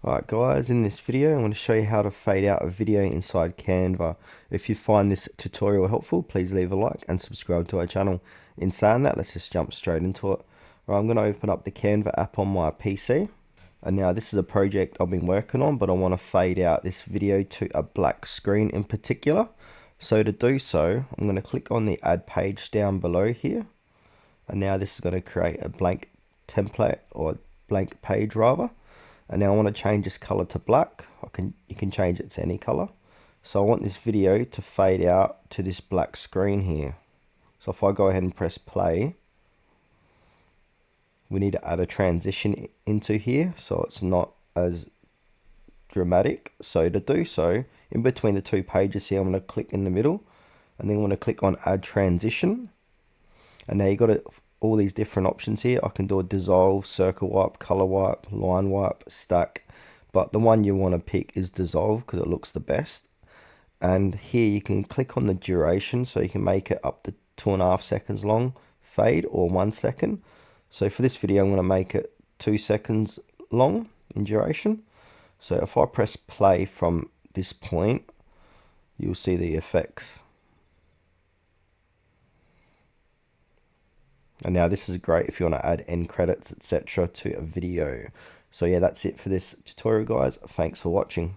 Alright guys, in this video I'm going to show you how to fade out a video inside Canva. If you find this tutorial helpful, please leave a like and subscribe to our channel. In saying that, let's just jump straight into it. Right, I'm going to open up the Canva app on my PC. And now this is a project I've been working on, but I want to fade out this video to a black screen in particular. So to do so, I'm going to click on the add page down below here. And now this is going to create a blank template, or blank page rather. And now I want to change this color to black. You can change it to any color. So I want this video to fade out to this black screen here. So if I go ahead and press play, we need to add a transition into here so it's not as dramatic. So to do so, in between the two pages here, I'm going to click in the middle and then I'm going to click on add transition. And now you got all these different options here. I can do a dissolve, circle wipe, color wipe, line wipe, stack, but the one you want to pick is dissolve because it looks the best. And here you can click on the duration, so you can make it up to 2.5 seconds long fade or 1 second. So for this video I'm going to make it 2 seconds long in duration. So if I press play from this point, you'll see the effects. And now this is great if you want to add end credits, etc. to a video. So yeah, that's it for this tutorial, guys. Thanks for watching.